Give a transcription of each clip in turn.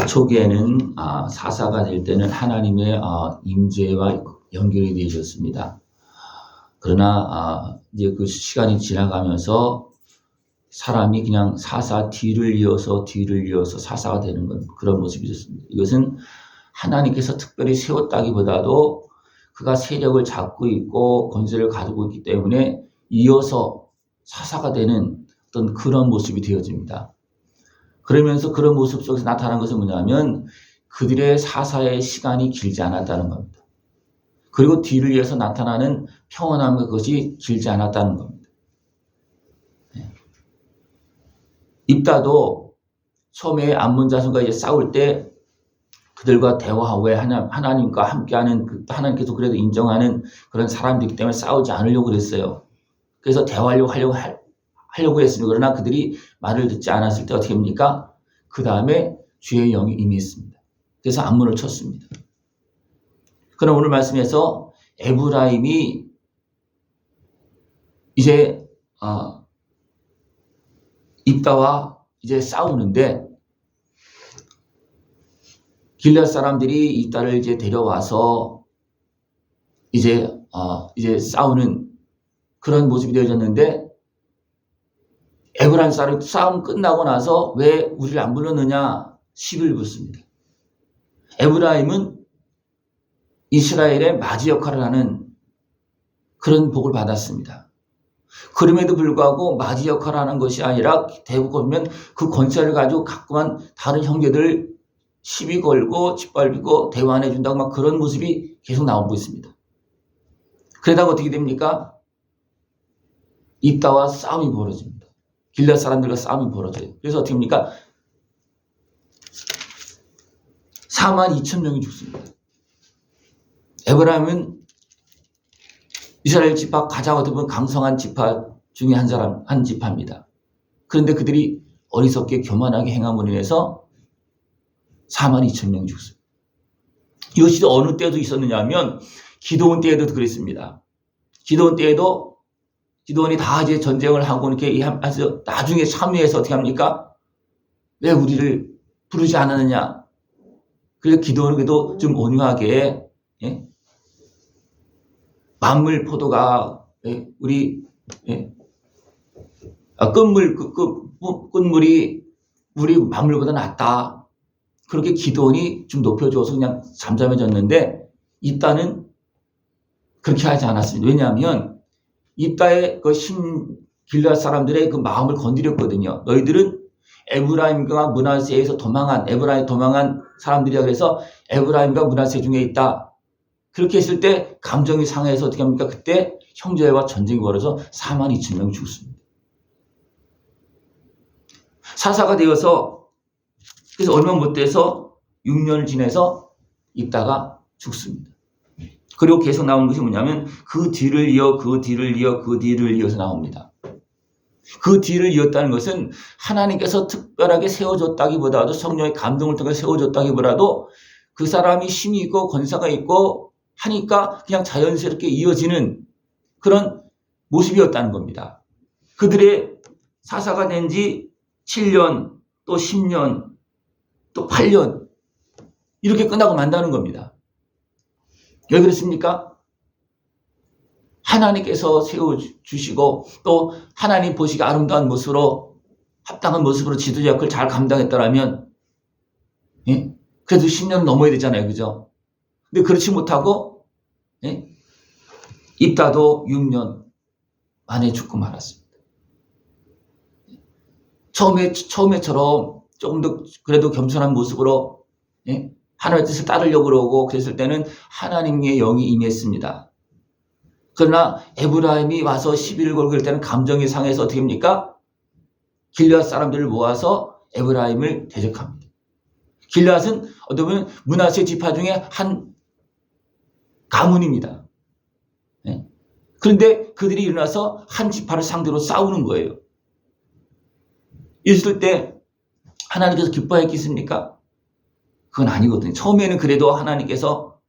초기에는 사사가 될 때는 하나님의 임재와 연결이 되어 있었습니다. 그러나 이제 그 시간이 지나가면서 사람이 그냥 사사 뒤를 이어서 사사가 되는 그런 모습이 있었습니다. 이것은 하나님께서 특별히 세웠다기보다도 그가 세력을 잡고 있고 권세를 가지고 있기 때문에 이어서 사사가 되는 어떤 그런 모습이 되어집니다. 그러면서 그런 모습 속에서 나타난 것은 뭐냐면 그들의 사사의 시간이 길지 않았다는 겁니다. 그리고 뒤를 이어서 나타나는 평온함과 그것이 길지 않았다는 겁니다. 입다도 처음에 암몬 자손과 이제 싸울 때 그들과 대화하고 하나님과 함께하는 하나님께서 그래도 인정하는 그런 사람들이기 때문에 싸우지 않으려고 그랬어요. 그래서 대화하려고 했습니다. 그러나 그들이 말을 듣지 않았을 때 어떻게 합니까? 그 다음에 주의 영이 임했습니다. 그래서 암몬을 쳤습니다. 그럼 오늘 말씀에서 에브라임이 이제 입다와 이제 싸우는데 길앗 사람들이 입다를 이제 데려와서 이제 싸우는 그런 모습이 되어졌는데 에브라임 사람 싸움 끝나고 나서 왜 우리를 안 불렀느냐 시비를 붙습니다. 에브라임은 이스라엘의 맞이 역할을 하는 그런 복을 받았습니다. 그럼에도 불구하고 맞이 역할을 하는 것이 아니라 대부분 보면 그 권세를 가지고 가끔한 다른 형제들 시비 걸고 짓밟고 대화 안 해준다고 막 그런 모습이 계속 나오고 있습니다. 그러다가 어떻게 됩니까? 입다와 싸움이 벌어집니다. 길앗 사람들과 싸움이 벌어져요. 그래서 어떻게 됩니까? 42,000명이 죽습니다. 에브라임은 이스라엘 지파 가장 어떻게 보면 강성한 지파 중에 한 지파입니다. 그런데 그들이 어리석게 교만하게 행함으로 인해서 42,000명이 죽습니다. 이것이 어느 때도 있었느냐 하면 기드온 때에도 그랬습니다. 기드온 때에도 기드온이 다 이제 전쟁을 하고 이렇게 해서 나중에 참여해서 어떻게 합니까? 왜 우리를 부르지 않았느냐? 그래서 기드온은 그래도 좀 온유하게 만물 포도가 우리 끝물이 우리 만물보다 낫다. 그렇게 기드온이 좀 높여줘서 그냥 잠잠해졌는데 입다는 그렇게 하지 않았습니다. 왜냐하면 입다의 그 길앗 사람들의 그 마음을 건드렸거든요. 너희들은 에브라임과 므낫세에서 도망한 사람들이라 그래서 에브라임과 므낫세 중에 있다. 그렇게 했을 때 감정이 상해서 어떻게 합니까? 그때 형제와 전쟁이 벌어서 42,000명이 죽습니다. 사사가 되어서 그래서 얼마 못 돼서 6년을 지내서 입다가 죽습니다. 그리고 계속 나오는 것이 뭐냐면 그 뒤를 이어서 나옵니다. 그 뒤를 이었다는 것은 하나님께서 특별하게 세워줬다기보다도 성령의 감동을 통해 세워줬다기보다도 그 사람이 힘이 있고 권세가 있고 하니까 그냥 자연스럽게 이어지는 그런 모습이었다는 겁니다. 그들의 사사가 된 지 7년 또 10년 또 8년 이렇게 끝나고 만다는 겁니다. 왜 그렇습니까? 하나님께서 세워주시고 또 하나님 보시기 아름다운 모습으로 합당한 모습으로 지도자 역할을 잘 감당했더라면 그래도 10년은 넘어야 되잖아요. 그죠? 근데 그렇지 못하고 입다도 6년 만에 죽고 말았습니다. 처음에처럼 조금 더 그래도 겸손한 모습으로 하나님의 뜻을 따르려고 그러고 그랬을 때는 하나님의 영이 임했습니다. 그러나 에브라임이 와서 시비를 걸고 그럴 때는 감정이 상해서 어떻게 합니까? 길앗 사람들을 모아서 에브라임을 대적합니다. 길앗은 어떻게 보면 므낫세 지파 중에 한 가문입니다. 그런데 그들이 일어나서 한 지파를 상대로 싸우는 거예요. 있을 때 하나님께서 기뻐했겠습니까? 그건 아니거든요. 처음에는 그래도 하나님께서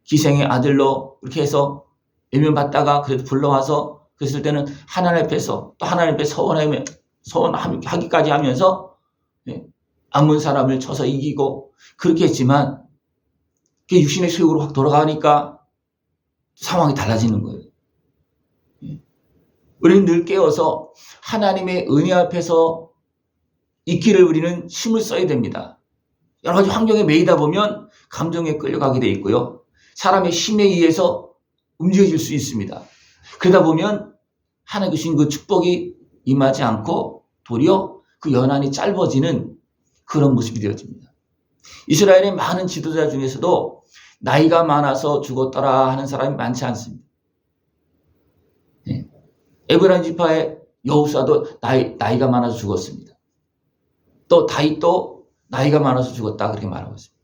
기생의 아들로 이렇게 해서 예면받다가 그래도 불러와서 그랬을 때는 하나님 앞에서 또 하나님 앞에 서원하기까지 하면서 암몬 사람을 쳐서 이기고 그렇게 했지만 그게 육신의 소욕으로 확 돌아가니까 상황이 달라지는 거예요. 우리는 늘 깨어서 하나님의 은혜 앞에서 있기를 우리는 힘을 써야 됩니다. 여러 가지 환경에 매이다 보면 감정에 끌려가게 돼 있고요. 사람의 힘에 의해서 움직여질 수 있습니다. 그러다 보면 하나님 주신 그 축복이 임하지 않고 도리어 그 연한이 짧아지는 그런 모습이 되어집니다. 이스라엘의 많은 지도자 중에서도 나이가 많아서 죽었더라 하는 사람이 많지 않습니다. 에브라임 지파의 여호수아도 나이가 많아서 죽었습니다. 또 다윗도 나이가 많아서 죽었다 그렇게 말하고 있습니다.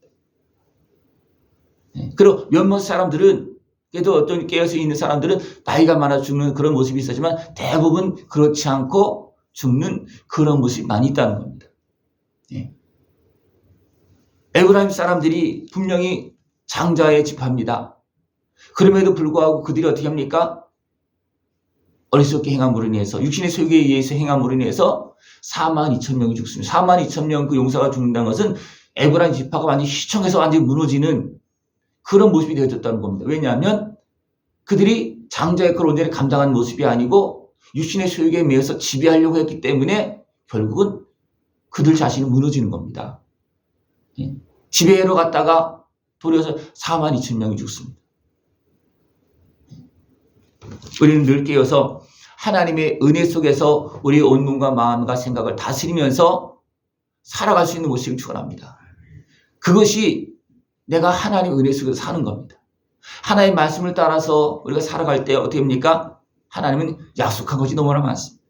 그리고 몇몇 사람들은 그래도 어떤 깨어서 있는 사람들은 나이가 많아 죽는 그런 모습이 있었지만 대부분 그렇지 않고 죽는 그런 모습이 많이 있다는 겁니다. 에브라임 사람들이 분명히 장자의 지파입니다. 그럼에도 불구하고 그들이 어떻게 합니까? 어리석게 행함으로 인해서 육신의 소욕에 의해서 행함으로 인해서 42,000명이 죽습니다. 42,000명 그 용사가 죽는다는 것은 에브라임 지파가 완전히 휘청해서 완전히 무너지는 그런 모습이 되어졌다는 겁니다. 왜냐하면 그들이 장자의 그런 온전히 감당한 모습이 아니고 육신의 소욕에 매여서 지배하려고 했기 때문에 결국은 그들 자신이 무너지는 겁니다. 지배하러 갔다가 도리어서 42,000명이 죽습니다. 우리는 늘 깨어서 하나님의 은혜 속에서 우리의 온 몸과 마음과 생각을 다스리면서 살아갈 수 있는 모습을 축원합니다. 그것이 내가 하나님의 은혜 속에서 사는 겁니다. 하나님의 말씀을 따라서 우리가 살아갈 때 어떻게 합니까? 하나님은 약속한 것이 너무나 많습니다.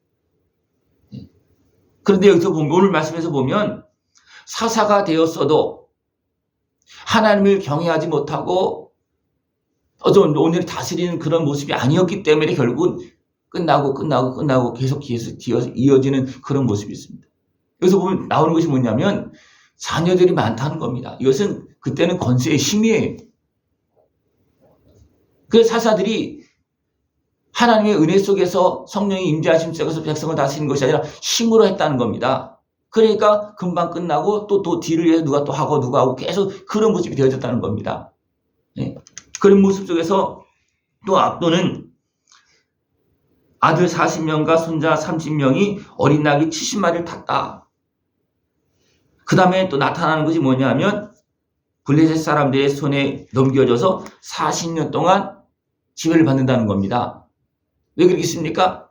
그런데 여기서 보면, 오늘 말씀에서 보면 사사가 되었어도 하나님을 경외하지 못하고 어떤 온전히 다스리는 그런 모습이 아니었기 때문에 결국은 끝나고 계속 이어지는 그런 모습이 있습니다. 여기서 보면 나오는 것이 뭐냐면 자녀들이 많다는 겁니다. 이것은 그때는 권세의 힘이에요. 그 사사들이 하나님의 은혜 속에서 성령의 임재하심 속에서 백성을 다스리는 것이 아니라 힘으로 했다는 겁니다. 그러니까 금방 끝나고 또 뒤를 위해서 누가 또 하고 누가 하고 계속 그런 모습이 되어졌다는 겁니다. 그런 모습 속에서 또 압도는 아들 40명과 손자 30명이 어린 나귀 70마리를 탔다. 그 다음에 또 나타나는 것이 뭐냐면 블레셋 사람들의 손에 넘겨져서 40년 동안 지배를 받는다는 겁니다. 왜 그러겠습니까?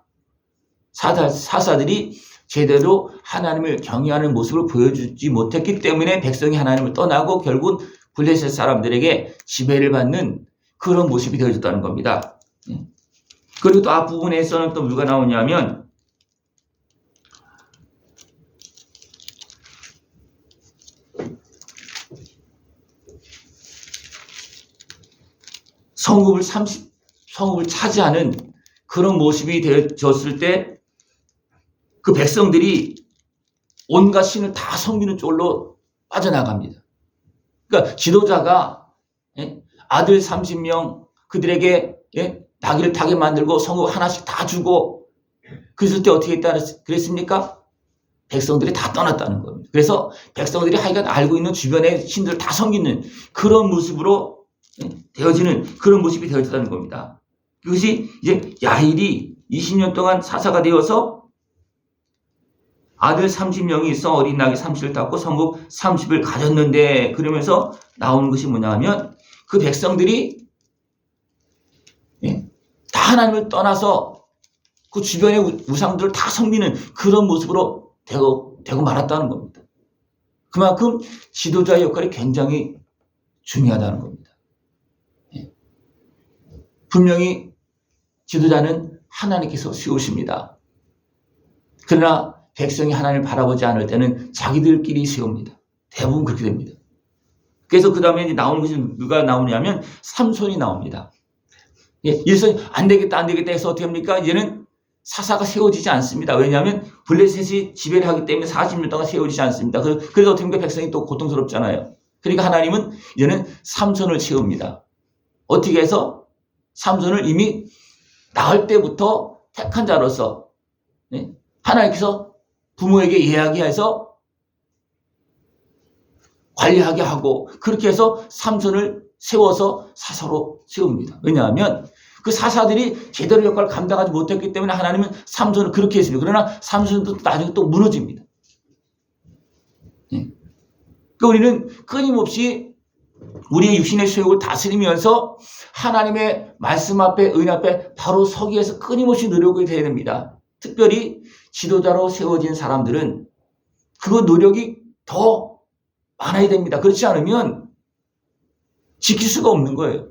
사사들이 제대로 하나님을 경외하는 모습을 보여주지 못했기 때문에 백성이 하나님을 떠나고 결국 블레셋 사람들에게 지배를 받는 그런 모습이 되어졌다는 겁니다. 그리고 또 앞부분에서는 또 누가 나오냐면 성읍을 차지하는 그런 모습이 되어졌을 때 그 백성들이 온갖 신을 다 섬기는 쪽으로 빠져나갑니다. 그러니까 지도자가 아들 30명 그들에게 나귀를 타게 만들고 성읍 하나씩 다 주고 그랬을 때 어떻게 했다 그랬습니까? 백성들이 다 떠났다는 겁니다. 그래서 백성들이 하여간 알고 있는 주변의 신들을 다 섬기는 그런 모습으로 되어지는 그런 모습이 되어졌다는 겁니다. 그것이 이제 야일이 20년 동안 사사가 되어서 아들 30명이 있어 어린 나귀 30을 탔고 성읍 30을 가졌는데 그러면서 나오는 것이 뭐냐 하면 그 백성들이 다 하나님을 떠나서 그 주변의 우상들을 다 섬기는 그런 모습으로 되고 말았다는 겁니다. 그만큼 지도자의 역할이 굉장히 중요하다는 겁니다. 분명히 지도자는 하나님께서 세우십니다. 그러나 백성이 하나님을 바라보지 않을 때는 자기들끼리 세웁니다. 대부분 그렇게 됩니다. 그래서 그 다음에 나오는 것이 누가 나오냐면 삼손이 나옵니다. 이래서 안 되겠다 해서 어떻게 합니까? 이제는 사사가 세워지지 않습니다. 왜냐하면 블레셋이 지배를 하기 때문에 40년 동안 세워지지 않습니다. 그래서 어떻게 합니까? 백성이 또 고통스럽잖아요. 그러니까 하나님은 이제는 삼손을 세웁니다. 어떻게 해서? 삼손을 이미 낳을 때부터 택한 자로서 하나님께서 부모에게 이야기해서 관리하게 하고 그렇게 해서 삼손을 세워서 사사로 세웁니다. 왜냐하면 그 사사들이 제대로 역할을 감당하지 못했기 때문에 하나님은 삼손을 그렇게 했습니다. 그러나 삼손도 나중에 또 무너집니다. 예. 그러니까 우리는 끊임없이 우리의 육신의 소욕을 다스리면서 하나님의 말씀 앞에, 은혜 앞에 바로 서기 위해서 끊임없이 노력이 돼야 됩니다. 특별히 지도자로 세워진 사람들은 그 노력이 더 많아야 됩니다. 그렇지 않으면 지킬 수가 없는 거예요.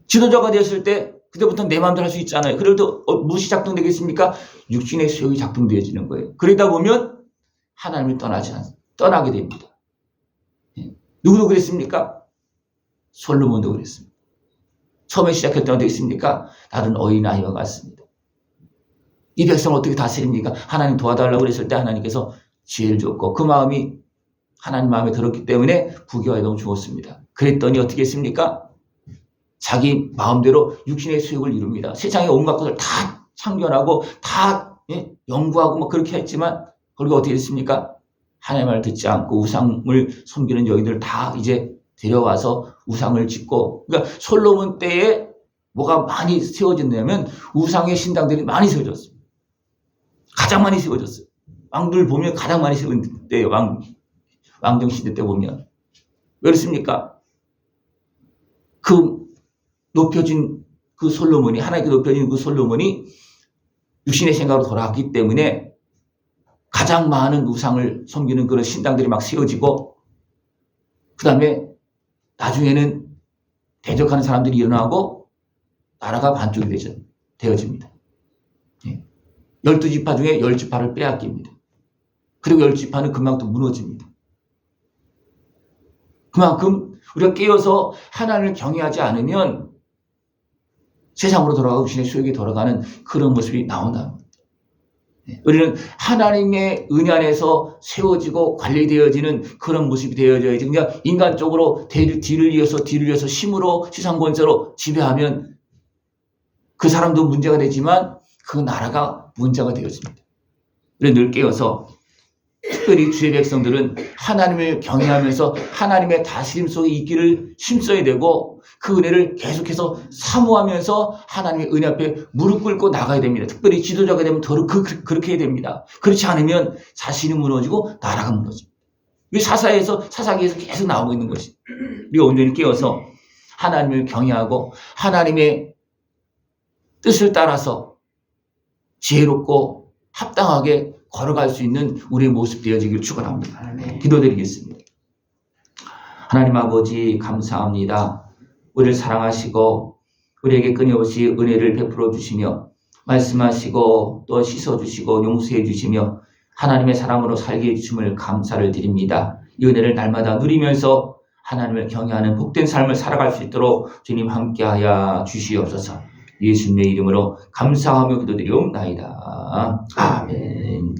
지도자가 되었을 때 그때부터 내 마음대로 할 수 있잖아요. 그래도 무엇이 작동되겠습니까? 육신의 소욕이 작동되어지는 거예요. 그러다 보면 하나님을 떠나게 됩니다. 누구도 그랬습니까? 솔로몬도 그랬습니다. 처음에 시작했던 때 어떻습니까? 나는 어린아이와 같습니다. 이 백성을 어떻게 다스립니까? 하나님 도와달라고 그랬을 때 하나님께서 지혜를 줬고 그 마음이 하나님 마음에 들었기 때문에 부귀와 영광을 주었습니다. 그랬더니 어떻게 했습니까? 자기 마음대로 육신의 수욕을 이룹니다. 세상의 온갖 것을 다 참견하고 다 연구하고 뭐 그렇게 했지만 그리고 어떻게 했습니까? 하나님의 말을 듣지 않고 우상을 섬기는 여인들을 다 이제 데려와서 우상을 짓고, 그러니까 솔로몬 때에 뭐가 많이 세워졌냐면 우상의 신당들이 많이 세워졌어요. 가장 많이 세워졌어요. 왕들 보면 가장 많이 세워진 때예요. 왕정 시대 때 보면. 왜 그렇습니까? 그 높여진 그 솔로몬이, 하나님께 높여진 그 솔로몬이 육신의 생각으로 돌아왔기 때문에 가장 많은 우상을 섬기는 그런 신당들이 막 세워지고, 그 다음에 나중에는 대적하는 사람들이 일어나고 나라가 반쪽이 되어집니다. 12지파 중에 10지파를 빼앗깁니다. 그리고 10지파는 그만큼 무너집니다. 그만큼 우리가 깨어서 하나님을 경외하지 않으면 세상으로 돌아가고 육신의 소욕이 돌아가는 그런 모습이 나온다. 우리는 하나님의 은혜 안에서 세워지고 관리되어지는 그런 모습이 되어져야지. 그냥 인간적으로 뒤를 이어서 힘으로 시상 권세로 지배하면 그 사람도 문제가 되지만 그 나라가 문제가 되어집니다. 우리는 늘 깨어서 특별히 주의 백성들은 하나님을 경외하면서 하나님의 다스림 속에 있기를 힘써야 되고 그 은혜를 계속해서 사모하면서 하나님의 은혜 앞에 무릎 꿇고 나가야 됩니다. 특별히 지도자가 되면 그렇게 해야 됩니다. 그렇지 않으면 자신이 무너지고 나라가 무너집니다. 이 사사기에서 계속 나오고 있는 것이 우리가 온전히 깨어서 하나님을 경외하고 하나님의 뜻을 따라서 지혜롭고 합당하게 걸어갈 수 있는 우리의 모습 되어지길 축원합니다. 기도드리겠습니다. 하나님 아버지 감사합니다. 우리를 사랑하시고 우리에게 끊임없이 은혜를 베풀어 주시며 말씀하시고 또 씻어주시고 용서해 주시며 하나님의 사람으로 살게 해주심을 감사를 드립니다. 이 은혜를 날마다 누리면서 하나님을 경외하는 복된 삶을 살아갈 수 있도록 주님 함께하여 주시옵소서. 예수님의 이름으로 감사하며 기도드리옵나이다. 아멘.